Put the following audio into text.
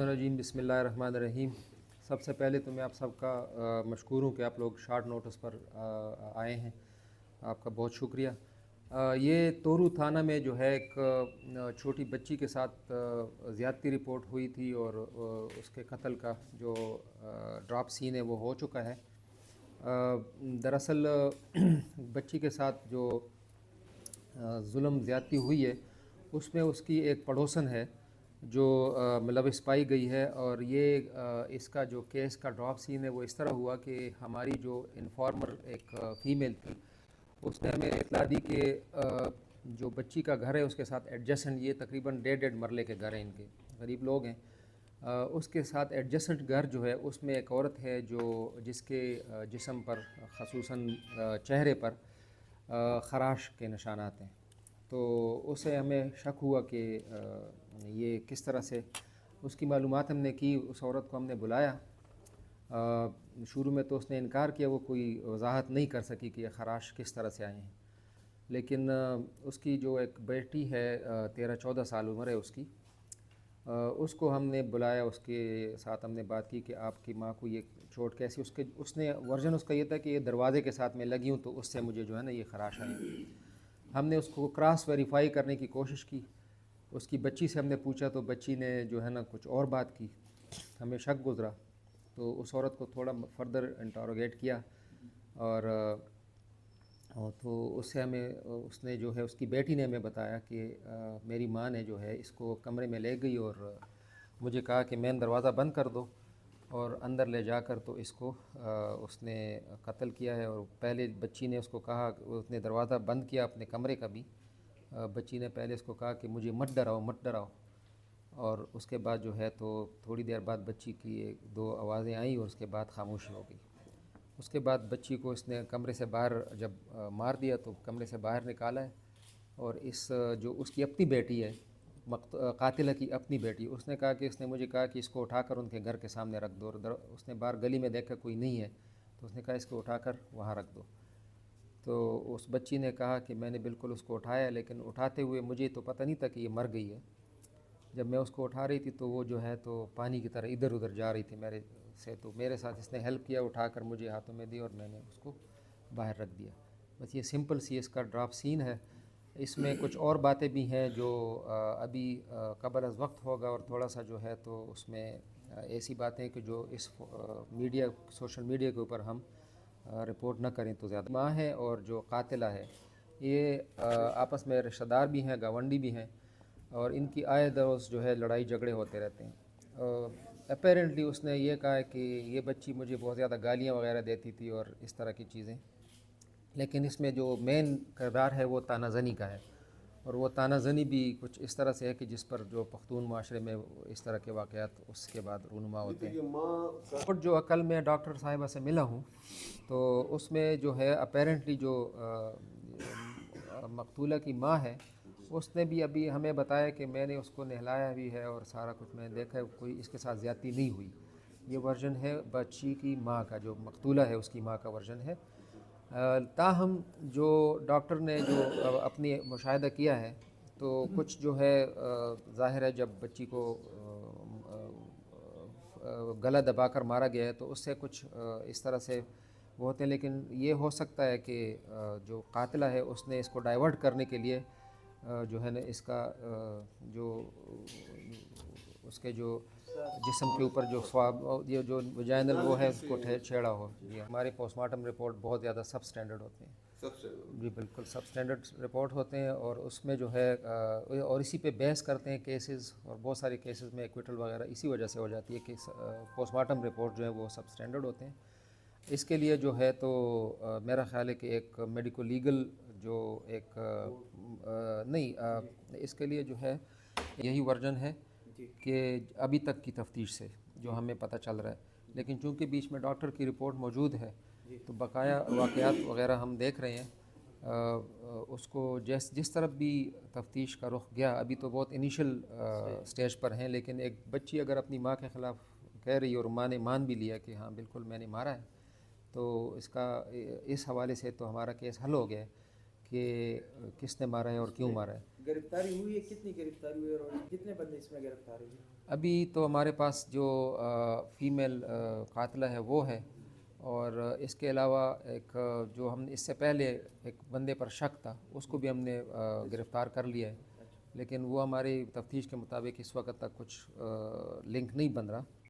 रजीम बिस्मिल्लाहिर्रहमानिर्रहीम। सबसे पहले तो मैं आप सबका मशकूर हूँ कि आप लोग शार्ट नोटिस पर आए हैं। आपका बहुत शुक्रिया। ये तोरू थाना में जो है एक छोटी बच्ची के साथ ज़्यादती रिपोर्ट हुई थी और उसके कत्ल का जो ड्रॉप सीन है वो हो चुका है। दरअसल बच्ची के साथ जो जुल्म ज़्यादती हुई है उसमें उसकी एक पड़ोसन है जो मुलविस पाई गई है। और ये इसका जो केस का ड्रॉप सीन है वो इस तरह हुआ कि हमारी जो इन्फॉर्मर एक फ़ीमेल थी उसने हमें इत्तला दी कि जो बच्ची का घर है उसके साथ एडजेसेंट, ये तकरीबन 1.5 मरले के घर हैं, इनके गरीब लोग हैं, उसके साथ एडजेसेंट घर जो है उसमें एक औरत है जो जिसके जिस्म पर ख़ुसूसन चेहरे पर ख़राश के निशानात हैं। तो उससे हमें शक हुआ कि ये किस तरह से, उसकी मालूमात हमने की, उस औरत को हमने बुलाया। शुरू में तो उसने इनकार किया, वो कोई वजाहत नहीं कर सकी कि ये ख़राश किस तरह से आए हैं। लेकिन उसकी जो एक बेटी है 13-14 साल उम्र है उसकी, उसको हमने बुलाया, उसके साथ हमने बात की कि आपकी माँ को ये चोट कैसी, उसने वर्जन उसका ये था कि ये दरवाज़े के साथ मैं लगी हूँ तो उससे मुझे जो है ना ये ख़राश आए। हमने उसको क्रॉस वेरीफाई करने की कोशिश की, उसकी बच्ची से हमने पूछा तो बच्ची ने जो है ना कुछ और बात की, हमें शक गुज़रा। तो उस औरत को थोड़ा फर्दर इंटरोगेट किया और तो उससे हमें उसने जो है उसकी बेटी ने हमें बताया कि मेरी माँ ने जो है इसको कमरे में ले गई और मुझे कहा कि मेन दरवाज़ा बंद कर दो, और अंदर ले जाकर तो इसको उसने कत्ल किया है। और पहले बच्ची ने उसको कहा, उसने दरवाज़ा बंद किया अपने कमरे का भी, बच्ची ने पहले इसको कहा कि मुझे मत डराओ मत डराओ, और उसके बाद जो है तो थोड़ी देर बाद बच्ची की 1-2 आवाज़ें आई और उसके बाद खामोशी हो गई। उसके बाद बच्ची को इसने कमरे से बाहर जब मार दिया तो कमरे से बाहर निकाला है। और इस जो उसकी अपनी बेटी है, कातिला की अपनी बेटी, उसने कहा कि उसने मुझे कहा कि इसको उठाकर उनके घर के सामने रख दो। और उसने बाहर गली में देखा कोई नहीं है तो उसने कहा इसको उठाकर वहाँ रख दो। तो उस बच्ची ने कहा कि मैंने बिल्कुल उसको उठाया, लेकिन उठाते हुए मुझे तो पता नहीं था कि ये मर गई है। जब मैं उसको उठा रही थी तो वो जो है तो पानी की तरह इधर उधर जा रही थी मेरे से, तो मेरे साथ इसने हेल्प किया, उठाकर मुझे हाथों में दी और मैंने उसको बाहर रख दिया। बस ये सिंपल सी इसका ड्रॉप सीन है। इसमें कुछ और बातें भी हैं जो अभी कबल अज़ वक्त होगा, और थोड़ा सा जो है तो उसमें ऐसी बातें कि जो इस सोशल मीडिया के ऊपर हम रिपोर्ट न करें तो ज़्यादा। माँ है और जो कातिला है ये आपस में रिश्तेदार भी हैं, गवांडी भी हैं, और इनकी आए रोज़ जो है लड़ाई झगड़े होते रहते हैं। अपेरेंटली उसने ये कहा है कि ये बच्ची मुझे बहुत ज़्यादा गालियाँ वगैरह देती थी और इस तरह की चीज़ें, लेकिन इसमें जो मेन किरदार है वो तानाज़नी का है। और वो तानाज़नी भी कुछ इस तरह से है कि जिस पर जो पख्तून माशरे में इस तरह के वाक़यात उसके बाद रूनुमा होते हैं। और जो अकल में डॉक्टर साहिबा से मिला हूँ तो उसमें जो है अपेरेंटली जो मकतूला की माँ है उसने भी अभी हमें बताया कि मैंने उसको नहलाया भी है और सारा कुछ मैंने देखा है, कोई इसके साथ ज़्यादती नहीं हुई। ये वर्जन है बच्ची की माँ का, जो मकतूला है उसकी माँ का वर्जन है। ताहम जो डॉक्टर ने जो अपनी मुशाहिदा किया है तो कुछ जो है ज़ाहिर है जब बच्ची को गला दबाकर मारा गया है तो उससे कुछ इस तरह से वो होते हैं, लेकिन ये हो सकता है कि जो कातिला है उसने इसको डाइवर्ट करने के लिए जो है ना इसका जो उसके जो जिस्म के ऊपर जो स्वाब ये जो वजाइनल वो है उसको छेड़ा हो। ये हमारे पोस्टमार्टम रिपोर्ट बहुत ज़्यादा सब स्टैंडर्ड होते हैं, जी बिल्कुल सब स्टैंडर्ड रिपोर्ट होते हैं। और उसमें जो है और इसी पे बहस करते हैं केसेस, और बहुत सारे केसेस में एक्विटल वगैरह इसी वजह से हो जाती है कि पोस्टमार्टम रिपोर्ट जो है वो सब स्टैंडर्ड होते हैं। इसके लिए जो है तो मेरा ख़्याल है कि एक मेडिको लीगल जो एक नहीं इसके लिए जो है यही वर्जन है कि अभी तक की तफ्तीश से जो हमें पता चल रहा है, लेकिन चूंकि बीच में डॉक्टर की रिपोर्ट मौजूद है तो बकाया वाक़यात वगैरह हम देख रहे हैं। उसको जिस तरफ भी तफ्तीश का रुख गया, अभी तो बहुत इनिशियल स्टेज पर हैं, लेकिन एक बच्ची अगर अपनी माँ के ख़िलाफ़ कह रही है और माँ ने मान भी लिया कि हाँ बिल्कुल मैंने मारा है, तो इसका इस हवाले से तो हमारा केस हल हो गया है कि किसने मारा है और क्यों मारा है। گرفتاری ہوئی ہے؟ کتنی گرفتاری ہوئی اور کتنے بندے اس میں گرفتار ہوئے؟ ابھی تو ہمارے پاس جو فیمیل قاتلہ ہے وہ ہے، اور اس کے علاوہ ایک جو ہم اس سے پہلے ایک بندے پر شک تھا اس کو بھی ہم نے گرفتار کر لیا ہے، لیکن وہ ہماری تفتیش کے مطابق اس وقت تک کچھ لنک نہیں بن رہا۔